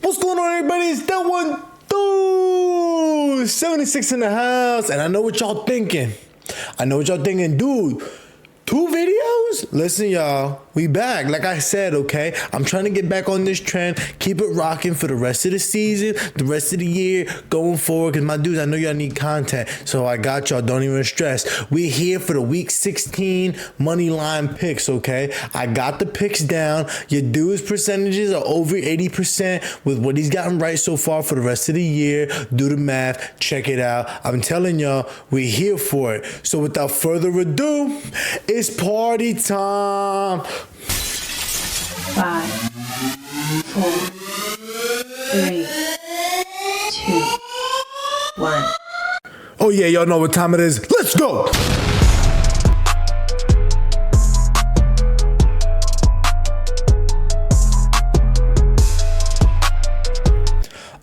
What's going on, everybody? It's that one dude, 76 in the house. And I know what y'all thinking. Dude. 2 videos? Listen, y'all, we back. Like I said, okay? I'm trying to get back on this trend, keep it rocking for the rest of the season, the rest of the year, going forward. Because my dudes, I know y'all need content. So I got y'all. Don't even stress. We're here for the week 16 money line picks, okay? I got the picks down. Your dude's percentages are over 80% with what he's gotten right so far for the rest of the year. Do the math. Check it out. I'm telling y'all, we're here for it. So without further ado, it's party time. 5, 4, 3, 2, 1. Oh yeah, y'all know what time it is. Let's go.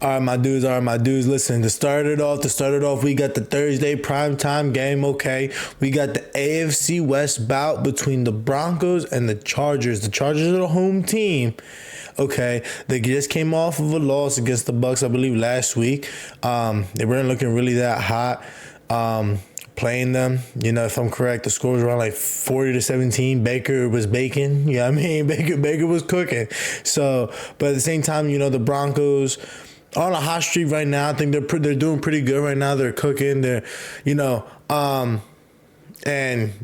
All right, my dudes. Listen, to start it off, we got the Thursday primetime game, okay? We got the AFC West bout between the Broncos and the Chargers. The Chargers are the home team, okay? They just came off of a loss against the Bucs, I believe, last week. They weren't looking really that hot. Playing them, if I'm correct, the score was around like 40-17. Baker was baking, you know what I mean? Baker was cooking. So, but at the same time, the Broncos on a hot streak right now. I think they're doing pretty good right now. They're cooking. They're, and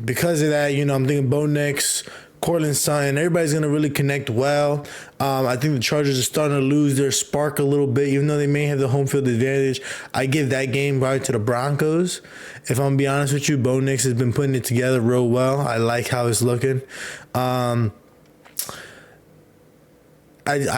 because of that, I'm thinking Bo Nix, Cortland Sutton, everybody's going to really connect well. I think the Chargers are starting to lose their spark a little bit, even though they may have the home field advantage. I give that game right to the Broncos. If I'm going to be honest with you, Bo Nix has been putting it together real well. I like how it's looking. I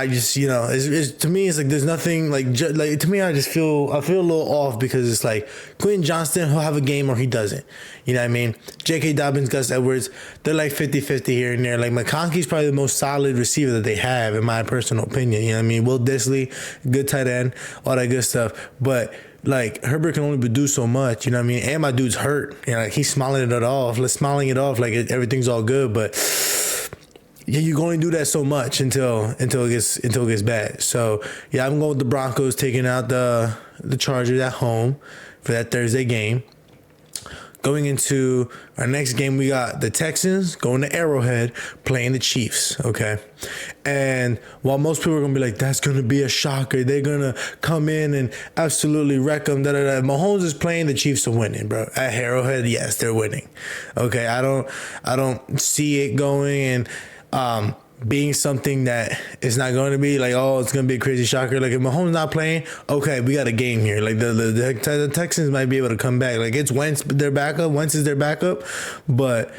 just, it's to me, it's like there's nothing like to me, I feel a little off because it's like Quentin Johnston, he'll have a game or he doesn't. You know what I mean? J.K. Dobbins, Gus Edwards, they're like 50-50 here and there. Like McConkey's probably the most solid receiver that they have, in my personal opinion. You know what I mean? Will Disley, good tight end, all that good stuff. But like Herbert can only do so much, you know what I mean? And my dude's hurt. He's smiling it off, like everything's all good, but yeah, you can only do that so much until it gets bad. So yeah, I'm going with the Broncos taking out the Chargers at home for that Thursday game. Going into our next game, we got the Texans going to Arrowhead playing the Chiefs, okay? And while most people are going to be like, that's going to be a shocker, they're going to come in and absolutely wreck them, Mahomes is playing, the Chiefs are winning, bro. At Arrowhead, yes, they're winning. Okay, I don't see it going and being something that is not going to be like, oh, it's going to be a crazy shocker. Like if Mahomes not playing, okay, we got a game here. Like the Texans might be able to come back. Like it's Wentz is their backup, but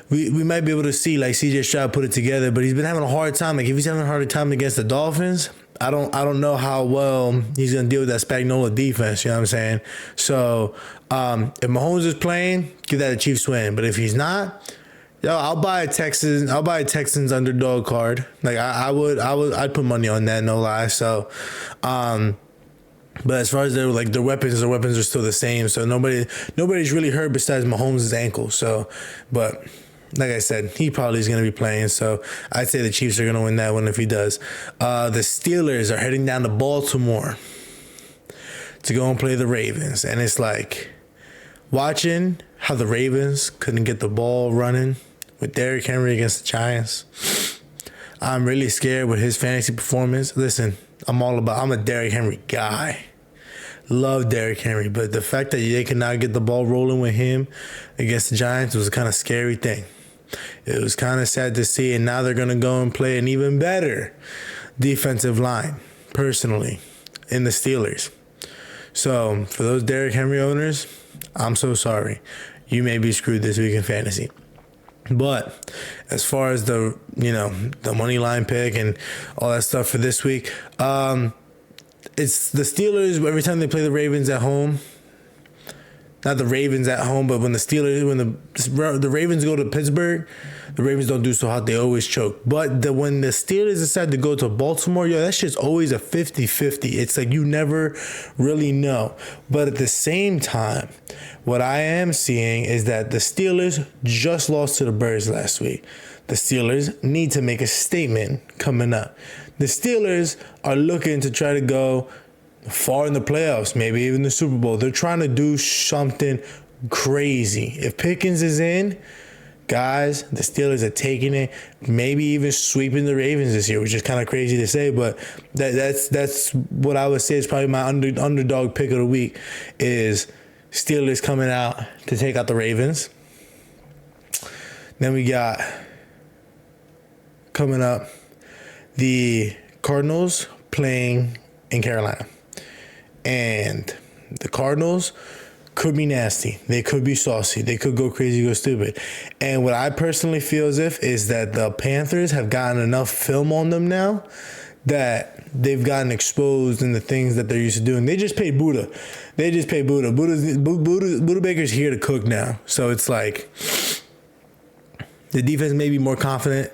we might be able to see like CJ Stroud put it together. But he's been having a hard time. Like if he's having a hard time against the Dolphins, I don't know how well he's going to deal with that Spagnuolo defense. You know what I'm saying? So if Mahomes is playing, give that a Chiefs win. But if he's not, I'll buy a Texans underdog card. Like I'd put money on that, no lie. So, but as far as their weapons are still the same. So nobody's really hurt besides Mahomes' ankle. So, but like I said, he probably is going to be playing. So I'd say the Chiefs are going to win that one if he does. The Steelers are heading down to Baltimore to go and play the Ravens, and it's like watching how the Ravens couldn't get the ball running with Derrick Henry against the Giants. I'm really scared with his fantasy performance. Listen, I'm a Derrick Henry guy. Love Derrick Henry, but the fact that they could not get the ball rolling with him against the Giants was a kind of scary thing. It was kind of sad to see, and now they're going to go and play an even better defensive line, personally, in the Steelers. So for those Derrick Henry owners, I'm so sorry. You may be screwed this week in fantasy. But as far as the money line pick and all that stuff for this week, it's the Steelers. Every time they play the Ravens at home, not the Ravens at home, but when the Ravens go to Pittsburgh, the Ravens don't do so hot. They always choke. But when the Steelers decide to go to Baltimore, that shit's always a 50-50. It's like you never really know. But at the same time, what I am seeing is that the Steelers just lost to the Birds last week. The Steelers need to make a statement coming up. The Steelers are looking to try to go far in the playoffs, maybe even the Super Bowl. They're trying to do something crazy. If Pickens is in, guys, the Steelers are taking it, maybe even sweeping the Ravens this year, which is kind of crazy to say, but that's what I would say is probably my underdog pick of the week is Steelers coming out to take out the Ravens. Then we got coming up the Cardinals playing in Carolina. And the Cardinals could be nasty. They could be saucy. They could go crazy, go stupid. And what I personally feel as if is that the Panthers have gotten enough film on them now that they've gotten exposed in the things that they're used to doing. They just paid Buddha. Buddha Baker's here to cook now. So it's like the defense may be more confident.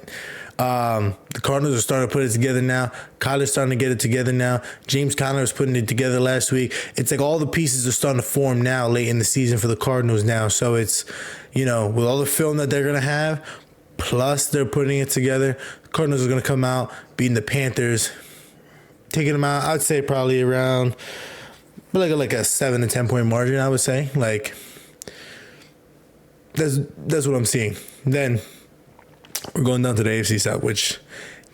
The Cardinals are starting to put it together now. Kyler's starting to get it together now. James Conner was putting it together last week. It's like all the pieces are starting to form now late in the season for the Cardinals now. So it's, with all the film that they're going to have, plus they're putting it together, the Cardinals are going to come out beating the Panthers, taking them out, I'd say probably around like a 7 to 10 point margin, I would say. Like, that's what I'm seeing. Then we're going down to the AFC South, which,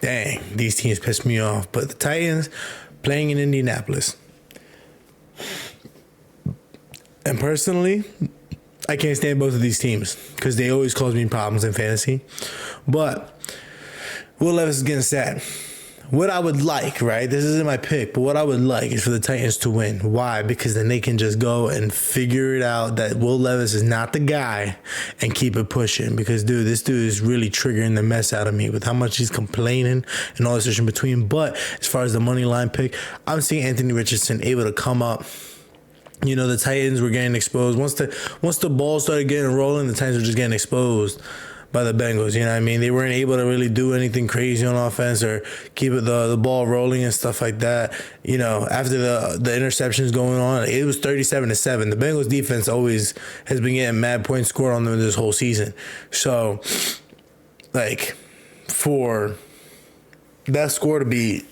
dang, these teams piss me off. But the Titans playing in Indianapolis. And personally, I can't stand both of these teams because they always cause me problems in fantasy. But Will Levis is getting sad. What I would like, right? This isn't my pick, but what I would like is for the Titans to win. Why? Because then they can just go and figure it out that Will Levis is not the guy and keep it pushing. Because, dude, this dude is really triggering the mess out of me with how much he's complaining and all this in between. But as far as the money line pick, I'm seeing Anthony Richardson able to come up. The Titans were getting exposed. Once the ball started getting rolling, the Titans were just getting exposed by the Bengals. You know what I mean? They weren't able to really do anything crazy on offense or keep the ball rolling and stuff like that. After the interceptions going on, it was 37-7. The Bengals defense always has been getting mad points scored on them this whole season. So, for that score to be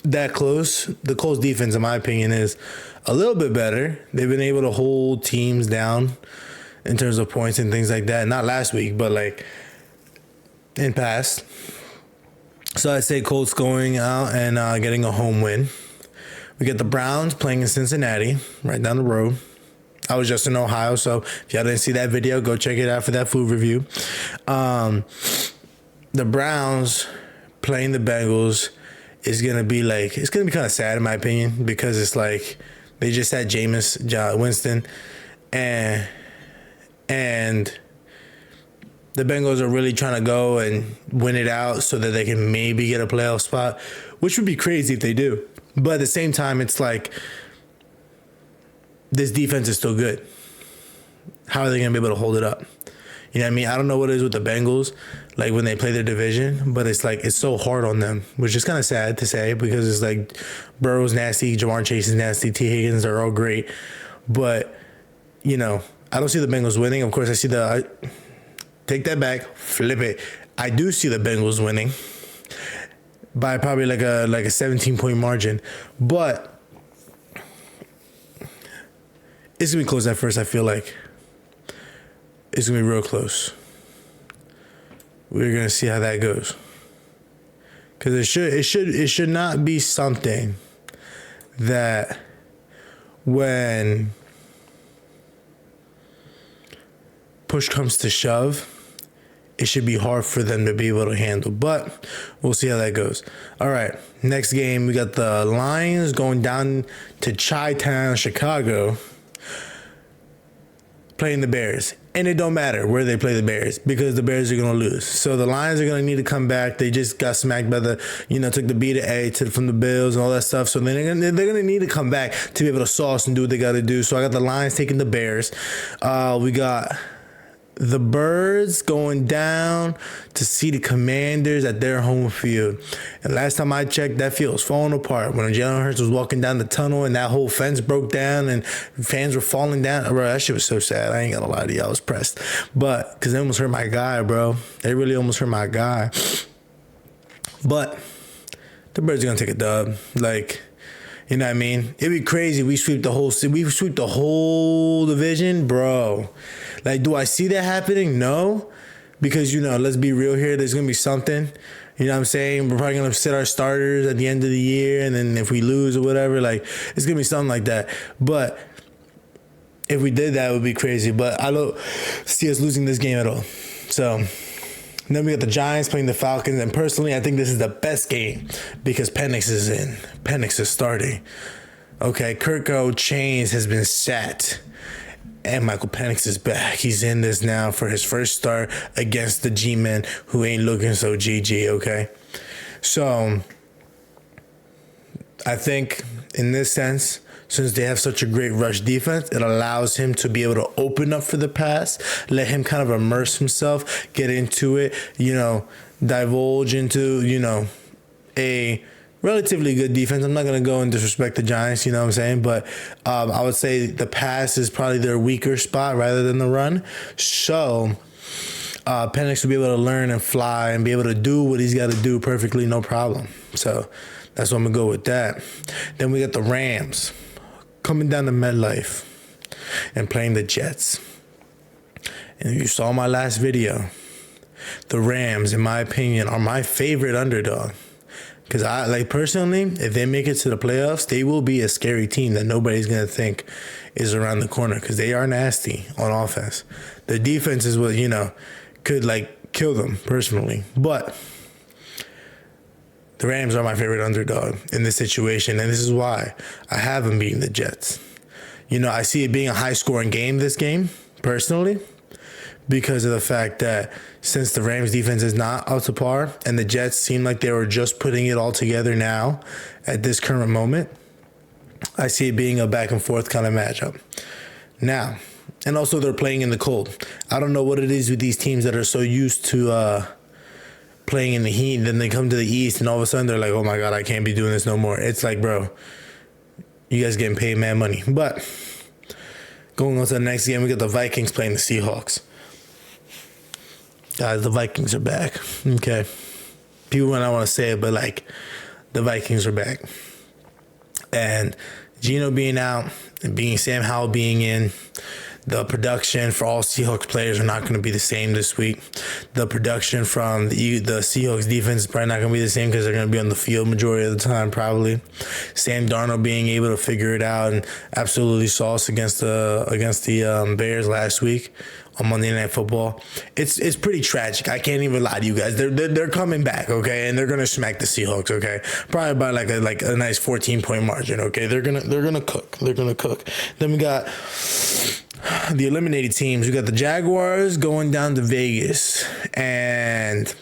that close, the Colts defense, in my opinion, is a little bit better. They've been able to hold teams down in terms of points and things like that. Not last week, but in past. So I'd say Colts going out and getting a home win. We get the Browns playing in Cincinnati, right down the road. I was just in Ohio, so if y'all didn't see that video, go check it out for that food review. The Browns playing the Bengals is going to be it's going to be kind of sad in my opinion because it's they just had Jameis Winston and the Bengals are really trying to go and win it out so that they can maybe get a playoff spot, which would be crazy if they do. But at the same time, it's this defense is still good. How are they going to be able to hold it up? You know what I mean? I don't know what it is with the Bengals, when they play their division, but it's it's so hard on them, which is kind of sad to say because it's Burrow's nasty, Jamar Chase is nasty, T. Higgins are all great. But, I don't see the Bengals winning. Of course, I take that back, flip it. I do see the Bengals winning by probably like a 17-point margin. But it's going to be close at first, I feel like. It's going to be real close. We're going to see how that goes. Because it should not be something that when push comes to shove, it should be hard for them to be able to handle. But we'll see how that goes. All right, next game, we got the Lions going down to Chi-Town, Chicago, playing the Bears. And it don't matter where they play the Bears because the Bears are going to lose. So the Lions are going to need to come back. They just got smacked by took the B to A from the Bills and all that stuff. So they're going to need to come back to be able to sauce and do what they got to do. So I got the Lions taking the Bears. We got the Birds going down to see the Commanders at their home field. And last time I checked, that field was falling apart. When Jalen Hurts was walking down the tunnel and that whole fence broke down and fans were falling down. Bro, that shit was so sad. I ain't gonna lie to you. I was pressed. But, because they almost hurt my guy, bro. They really almost hurt my guy. But the Birds are gonna take a dub. Like, you know what I mean? It'd be crazy. We sweep the whole division, bro. Like, do I see that happening? No, because let's be real here. There's gonna be something. You know what I'm saying? We're probably gonna sit our starters at the end of the year, and then if we lose or whatever, like it's gonna be something like that. But if we did that, it would be crazy. But I don't see us losing this game at all. So. And then we got the Giants playing the Falcons, and personally, I think this is the best game because Penix is in. Penix is starting. Okay, Kirko Chains has been sat, and Michael Penix is back. He's in this now for his first start against the G-Men who ain't looking so GG, okay? So, I think in this sense, since they have such a great rush defense, it allows him to be able to open up for the pass, let him kind of immerse himself, get into it, divulge into, a relatively good defense. I'm not going to go and disrespect the Giants, you know what I'm saying? But I would say the pass is probably their weaker spot rather than the run. So Penix will be able to learn and fly and be able to do what he's got to do perfectly, no problem. So that's what I'm going to go with that. Then we got the Rams coming down to MetLife and playing the Jets. And if you saw my last video, the Rams, in my opinion, are my favorite underdog. Because personally, if they make it to the playoffs, they will be a scary team that nobody's going to think is around the corner because they are nasty on offense. The defense is what, could kill them personally. But the Rams are my favorite underdog in this situation, and this is why I have them beating the Jets. I see it being a high-scoring game this game, personally, because of the fact that since the Rams defense is not up to par and the Jets seem like they were just putting it all together now at this current moment, I see it being a back-and-forth kind of matchup. Now, and also they're playing in the cold. I don't know what it is with these teams that are so used to playing in the heat, then they come to the East, and all of a sudden they're like, oh my God, I can't be doing this no more. It's like, bro, you guys getting paid mad money. But going on to the next game, we got the Vikings playing the Seahawks. Guys, the Vikings are back. Okay. People might not want to say it, but the Vikings are back. And Geno being out and Sam Howell being in, the production for all Seahawks players are not going to be the same this week. The production from the Seahawks defense is probably not going to be the same because they're going to be on the field majority of the time, probably. Sam Darnold being able to figure it out and absolutely sauce against the Bears last week on Monday Night Football. It's pretty tragic. I can't even lie to you guys. They're coming back, okay, and they're gonna smack the Seahawks, okay, probably by a nice 14-point margin, okay. They're gonna cook. Then we got the eliminated teams. We got the Jaguars going down to Vegas, and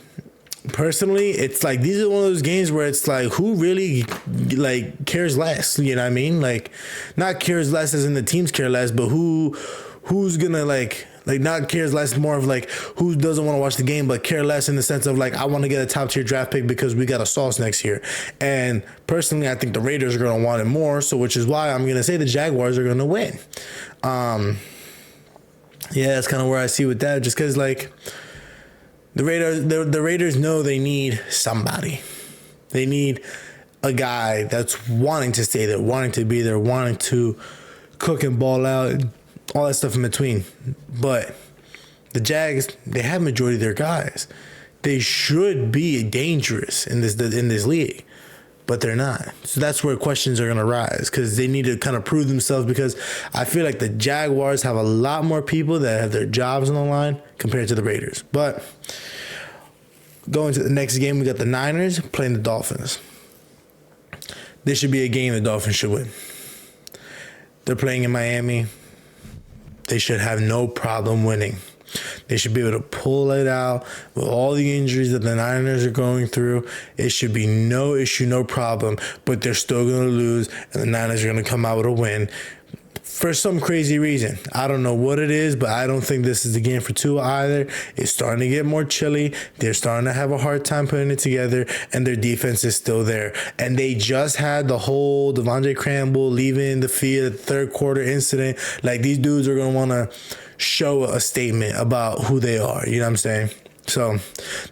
personally, it's these are one of those games where it's who really cares less, you know what I mean? Not cares less as in the teams care less, but who's gonna not cares less, more of who doesn't want to watch the game, but care less in the sense of I want to get a top tier draft pick because we got a sauce next year. And personally, I think the Raiders are going to want it more, so which is why I'm going to say the Jaguars are going to win. Yeah, that's kind of where I see with that, just because the Raiders know they need somebody. They need a guy that's wanting to stay there, wanting to be there, wanting to cook and ball out, and all that stuff in between. But the Jags, they have majority of their guys. They should be dangerous in this league, but they're not. So that's where questions are going to rise because they need to kind of prove themselves, because I feel like the Jaguars have a lot more people that have their jobs on the line compared to the Raiders. But going to the next game, we got the Niners playing the Dolphins. This should be a game the Dolphins should win. They're playing in Miami. They should have no problem winning. They should be able to pull it out with all the injuries that the Niners are going through. It should be no issue, no problem, but they're still going to lose, and the Niners are going to come out with a win for some crazy reason. I don't know what it is, but I don't think this is the game for Tua either. It's starting to get more chilly. They're starting to have a hard time putting it together, and their defense is still there. And they just had the whole Devondre Campbell leaving the field at the third quarter incident. These dudes are going to want to show a statement about who they are. You know what I'm saying? So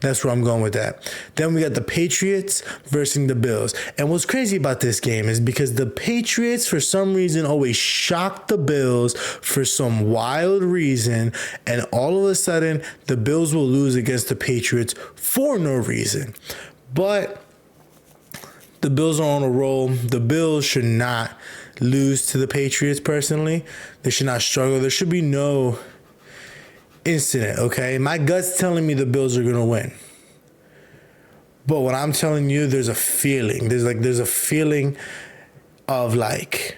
that's where I'm going with that. Then we got the Patriots versus the Bills. And what's crazy about this game is because the Patriots, for some reason, always shock the Bills for some wild reason. And all of a sudden, the Bills will lose against the Patriots for no reason. But the Bills are on a roll. The Bills should not lose to the Patriots, personally. They should not struggle. There should be no incident, okay? My gut's telling me the Bills are gonna win. But what I'm telling you, there's a feeling. There's a feeling of like,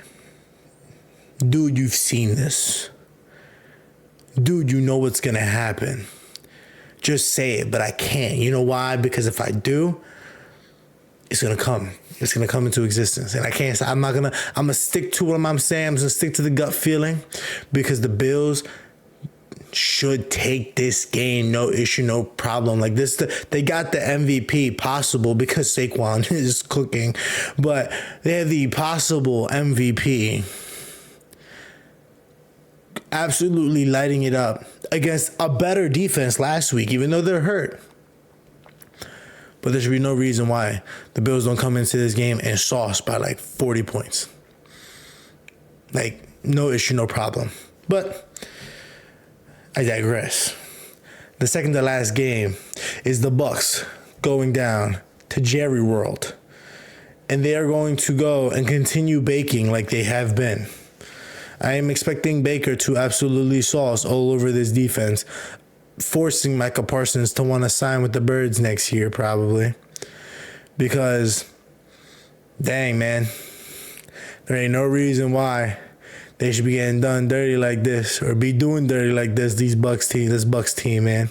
dude, you've seen this. Dude, you know what's gonna happen. Just say it, but I can't. You know why? Because if I do, it's gonna come. It's gonna come into existence. And I can't, I'm gonna stick to what I'm saying. I'm gonna stick to the gut feeling because the Bills should take this game, no issue, no problem. Like this, they got the MVP possible because Saquon is cooking, but they have the possible MVP absolutely lighting it up against a better defense last week, even though they're hurt. But there should be no reason why the Bills don't come into this game and sauce by like 40 points. Like, no issue, no problem. But I digress. The second to last game is the Bucs going down to Jerry World. And they are going to go and continue baking like they have been. I am expecting Baker to absolutely sauce all over this defense, forcing Micah Parsons to want to sign with the Birds next year probably. Because, dang, man, there ain't no reason why they should be getting done dirty like this or be doing dirty like this, this Bucs team, man.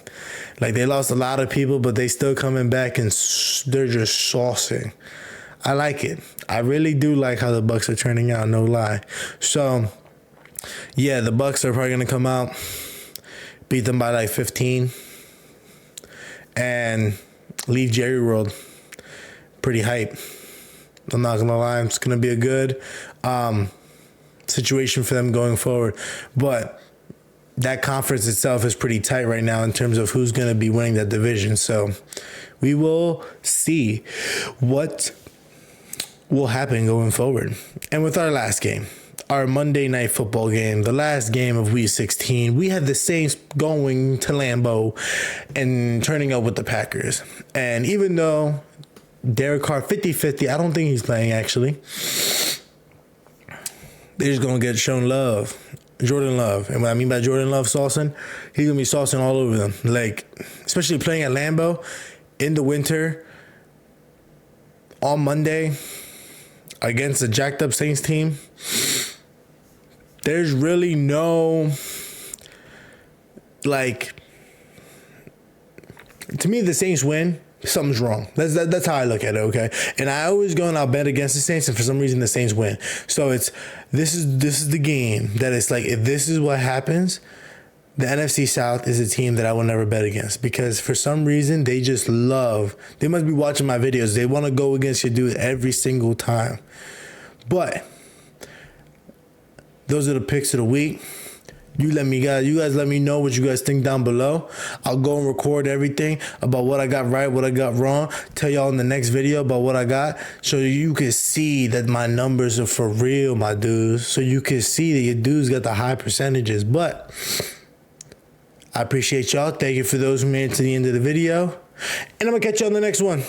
Like, they lost a lot of people, but they still coming back and they're just saucing. I like it. I really do like how the Bucs are turning out, no lie. So, yeah, the Bucs are probably going to come out, beat them by like 15, and leave Jerry World pretty hype. I'm not going to lie. It's going to be a good situation for them going forward. But that conference itself is pretty tight right now in terms of who's going to be winning that division. So we will see what will happen going forward. And with our last game, our Monday Night Football game, the last game of Week 16, we had the Saints going to Lambeau and turning up with the Packers. And even though Derek Carr 50-50, I don't think he's playing actually. They're just going to get shown love. Jordan Love. And what I mean by Jordan Love saucing, he's going to be saucing all over them. Like, especially playing at Lambeau in the winter on Monday against a jacked up Saints team. There's really no, like, to me, the Saints win, something's wrong. That's how I look at it, okay? And I always go and I'll bet against the Saints, and for some reason the Saints win. So this is the game that it's like, if this is what happens, the NFC South is a team that I will never bet against, because for some reason they just love, they must be watching my videos. They want to go against your dude every single time. But those are the picks of the week. You guys let me know what you guys think down below. I'll go and record everything about what I got right, what I got wrong. Tell y'all in the next video about what I got, so you can see that my numbers are for real, my dudes. So you can see that your dudes got the high percentages. But I appreciate y'all. Thank you for those who made it to the end of the video. And I'm going to catch you on the next one.